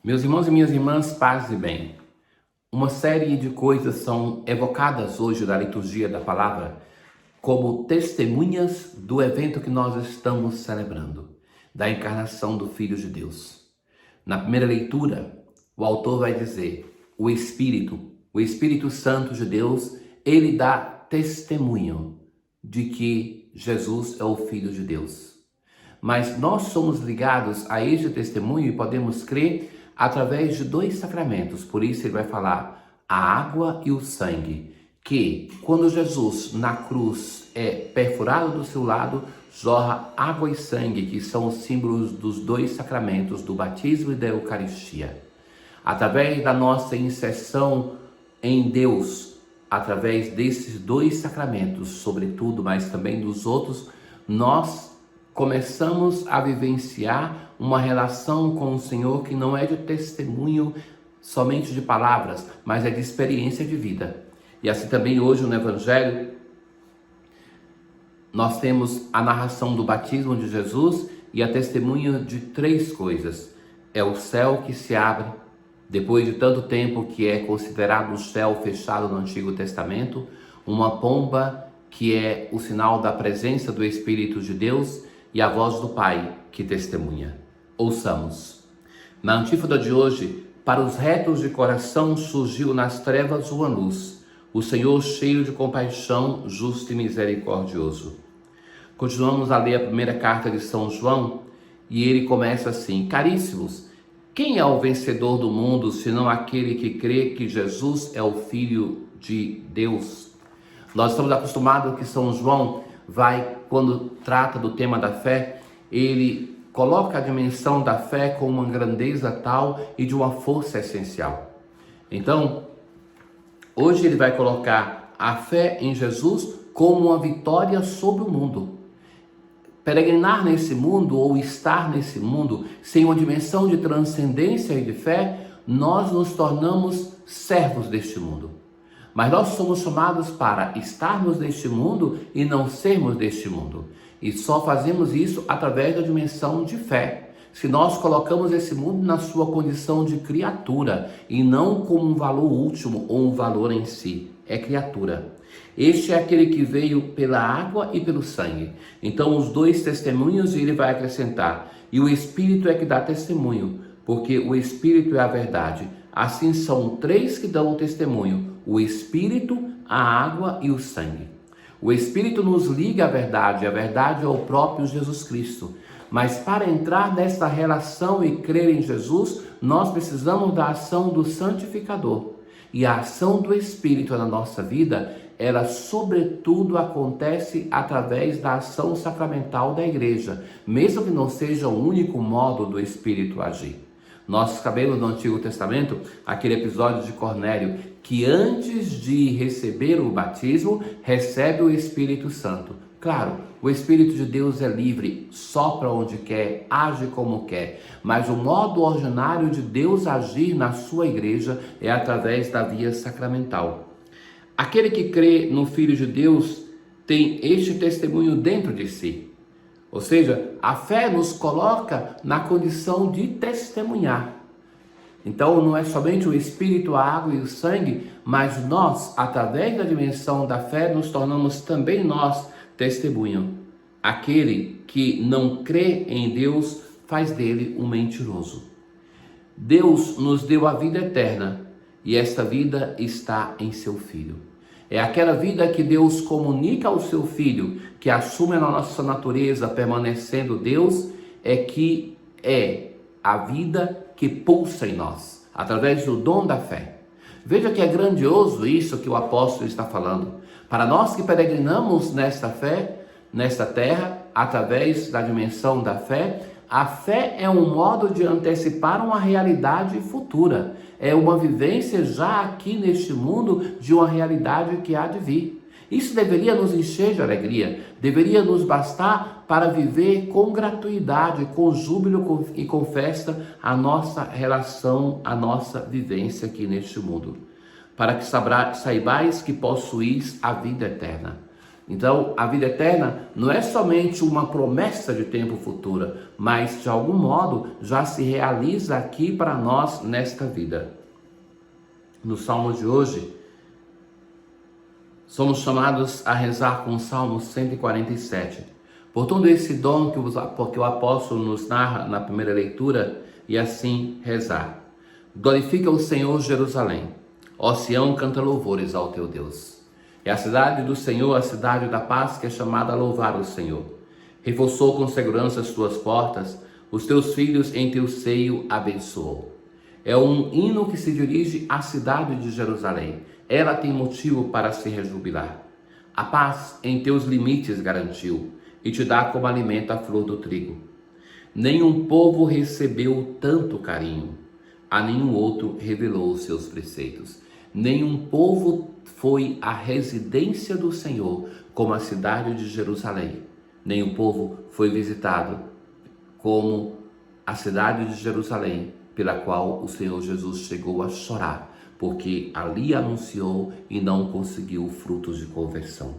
Meus irmãos e minhas irmãs, paz e bem. Uma série de coisas são evocadas hoje na liturgia da palavra como testemunhas do evento que nós estamos celebrando, da encarnação do Filho de Deus. Na primeira leitura, o autor vai dizer, o Espírito Santo de Deus, ele dá testemunho de que Jesus é o Filho de Deus. Mas nós somos ligados a este testemunho e podemos crer através de dois sacramentos. Por isso ele vai falar a água e o sangue, que quando Jesus na cruz é perfurado do seu lado, jorra água e sangue, que são os símbolos dos dois sacramentos, do batismo e da Eucaristia. Através da nossa inserção em Deus, através desses dois sacramentos, sobretudo, mas também dos outros, nós começamos a vivenciar uma relação com o Senhor que não é de testemunho somente de palavras, mas é de experiência de vida. E assim também hoje no Evangelho, nós temos a narração do batismo de Jesus e a testemunha de três coisas. É o céu que se abre, depois de tanto tempo que é considerado o céu fechado no Antigo Testamento, uma pomba que é o sinal da presença do Espírito de Deus, e a voz do Pai que testemunha. Ouçamos. Na antífona de hoje, para os retos de coração surgiu nas trevas uma luz, o Senhor cheio de compaixão, justo e misericordioso. Continuamos a ler a primeira carta de São João e ele começa assim: Caríssimos, quem é o vencedor do mundo, senão aquele que crê que Jesus é o Filho de Deus? Nós estamos acostumados que São João quando trata do tema da fé, ele coloca a dimensão da fé com uma grandeza tal e de uma força essencial. Então, hoje ele vai colocar a fé em Jesus como uma vitória sobre o mundo. Peregrinar nesse mundo ou estar nesse mundo sem uma dimensão de transcendência e de fé, nós nos tornamos servos deste mundo. Mas nós somos chamados para estarmos neste mundo e não sermos deste mundo. E só fazemos isso através da dimensão de fé. Se nós colocamos esse mundo na sua condição de criatura e não como um valor último ou um valor em si. É criatura. Este é aquele que veio pela água e pelo sangue. Então os dois testemunhos ele vai acrescentar. E o Espírito é que dá testemunho, porque o Espírito é a verdade. Assim são três que dão testemunho: o Espírito, a água e o sangue. O Espírito nos liga à verdade, a verdade é o próprio Jesus Cristo. Mas para entrar nessa relação e crer em Jesus, nós precisamos da ação do santificador. E a ação do Espírito na nossa vida, ela sobretudo acontece através da ação sacramental da igreja, mesmo que não seja o único modo do Espírito agir. Nós sabemos no Antigo Testamento aquele episódio de Cornélio, que antes de receber o batismo, recebe o Espírito Santo. Claro, o Espírito de Deus é livre, sopra onde quer, age como quer, mas o modo ordinário de Deus agir na sua igreja é através da via sacramental. Aquele que crê no Filho de Deus tem este testemunho dentro de si. Ou seja, a fé nos coloca na condição de testemunhar. Então não é somente o Espírito, a água e o sangue, mas nós, através da dimensão da fé, nos tornamos também nós testemunho. Aquele que não crê em Deus faz dele um mentiroso. Deus nos deu a vida eterna e esta vida está em seu Filho. É aquela vida que Deus comunica ao seu Filho, que assume a nossa natureza permanecendo Deus, é a vida que pulsa em nós, através do dom da fé. Veja que é grandioso isso que o apóstolo está falando. Para nós que peregrinamos nesta fé, nesta terra, através da dimensão da fé, a fé é um modo de antecipar uma realidade futura. É uma vivência já aqui neste mundo de uma realidade que há de vir. Isso deveria nos encher de alegria, deveria nos bastar para viver com gratuidade, com júbilo e com festa a nossa relação, a nossa vivência aqui neste mundo. Para que saibais que possuís a vida eterna. Então, a vida eterna não é somente uma promessa de tempo futuro, mas de algum modo já se realiza aqui para nós nesta vida. No Salmo de hoje, somos chamados a rezar com o Salmo 147. Por todo esse dom que o apóstolo nos narra na primeira leitura, e assim rezar. Glorifica o Senhor, Jerusalém. Ó Sião, canta louvores ao teu Deus. É a cidade do Senhor, a cidade da paz, que é chamada a louvar o Senhor. Reforçou com segurança as tuas portas, os teus filhos em teu seio abençoou. É um hino que se dirige à cidade de Jerusalém. Ela tem motivo para se rejubilar. A paz em teus limites garantiu, e te dá como alimento a flor do trigo. Nenhum povo recebeu tanto carinho, a nenhum outro revelou os seus preceitos. Nenhum povo foi a residência do Senhor como a cidade de Jerusalém. Nenhum povo foi visitado como a cidade de Jerusalém, pela qual o Senhor Jesus chegou a chorar, porque ali anunciou e não conseguiu frutos de conversão.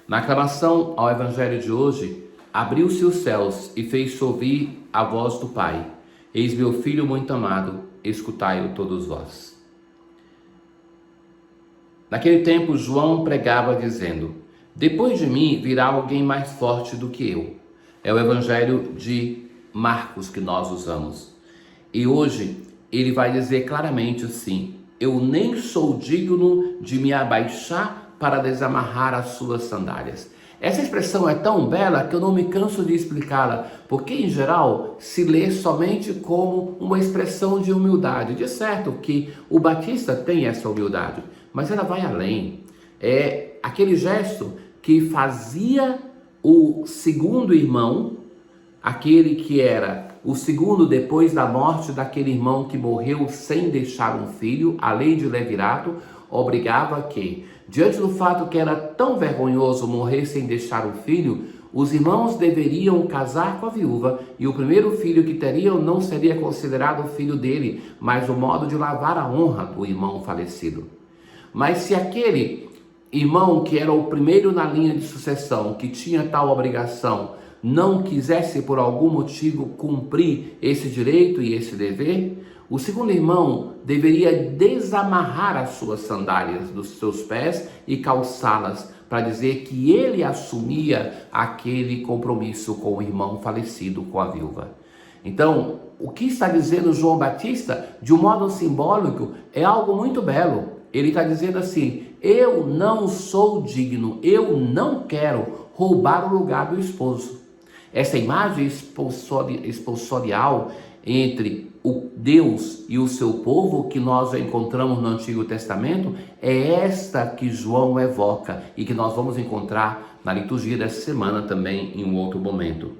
Na aclamação ao Evangelho de hoje, abriu-se os céus e fez-se ouvir a voz do Pai. Eis meu Filho muito amado, escutai-o todos vós. Naquele tempo, João pregava dizendo: depois de mim virá alguém mais forte do que eu. É o Evangelho de Marcos que nós usamos. E hoje ele vai dizer claramente assim: eu nem sou digno de me abaixar para desamarrar as suas sandálias. Essa expressão é tão bela que eu não me canso de explicá-la, porque em geral se lê somente como uma expressão de humildade. De certo que o Batista tem essa humildade, mas ela vai além. É aquele gesto que fazia o segundo irmão, aquele que era o segundo depois da morte daquele irmão que morreu sem deixar um filho, a lei de Levirato obrigava que, diante do fato que era tão vergonhoso morrer sem deixar um filho, os irmãos deveriam casar com a viúva e o primeiro filho que teriam não seria considerado filho dele, mas o modo de lavar a honra do irmão falecido. Mas se aquele irmão que era o primeiro na linha de sucessão, que tinha tal obrigação, não quisesse por algum motivo cumprir esse direito e esse dever, o segundo irmão deveria desamarrar as suas sandálias dos seus pés e calçá-las, para dizer que ele assumia aquele compromisso com o irmão falecido, com a viúva. Então, o que está dizendo João Batista, de um modo simbólico, é algo muito belo. Ele está dizendo assim: eu não sou digno, eu não quero roubar o lugar do esposo. Essa imagem esponsorial entre o Deus e o seu povo, que nós já encontramos no Antigo Testamento, é esta que João evoca e que nós vamos encontrar na liturgia dessa semana também em um outro momento.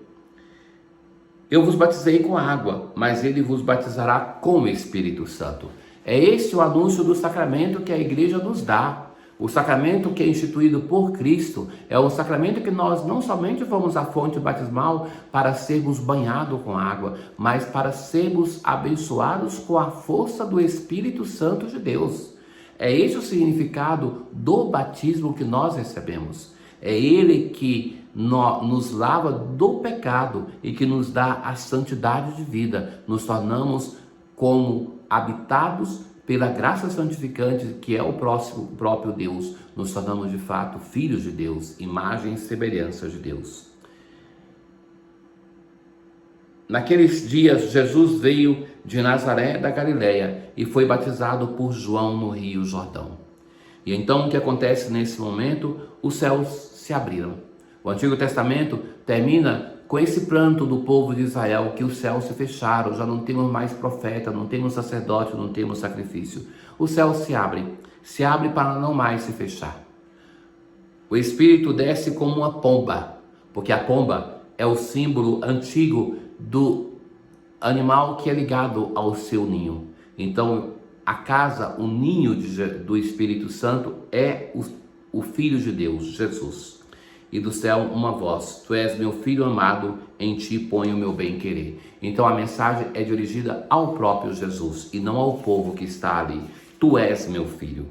Eu vos batizei com água, mas ele vos batizará com o Espírito Santo. É esse o anúncio do sacramento que a igreja nos dá. O sacramento que é instituído por Cristo é um sacramento que nós não somente vamos à fonte batismal para sermos banhados com água, mas para sermos abençoados com a força do Espírito Santo de Deus. É esse o significado do batismo que nós recebemos. É ele que nos lava do pecado e que nos dá a santidade de vida. Nos tornamos como habitados pela graça santificante que é o próprio Deus. Nos tornamos de fato filhos de Deus, imagem e semelhança de Deus. Naqueles dias, Jesus veio de Nazaré da Galileia e foi batizado por João no Rio Jordão. E então o que acontece nesse momento? Os céus se abriram. O Antigo Testamento termina com esse pranto do povo de Israel, que os céus se fecharam, já não temos mais profeta, não temos sacerdote, não temos sacrifício. Os céus se abre para não mais se fechar. O Espírito desce como uma pomba, porque a pomba é o símbolo antigo do animal que é ligado ao seu ninho. Então, a casa, o ninho do Espírito Santo é o Filho de Deus, Jesus. E do céu uma voz: tu és meu filho amado, em ti ponho o meu bem-querer. Então a mensagem é dirigida ao próprio Jesus e não ao povo que está ali. Tu és meu filho.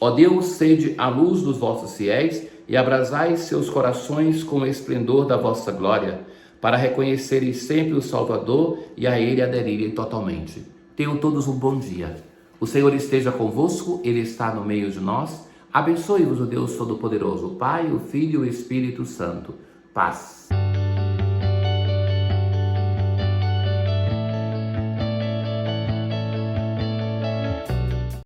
Ó Deus, sede a luz dos vossos fiéis e abrasai seus corações com o esplendor da vossa glória, para reconhecerem sempre o Salvador e a Ele aderirem totalmente. Tenham todos um bom dia. O Senhor esteja convosco, Ele está no meio de nós. Abençoe-vos o Deus Todo-Poderoso, o Pai, o Filho e o Espírito Santo. Paz.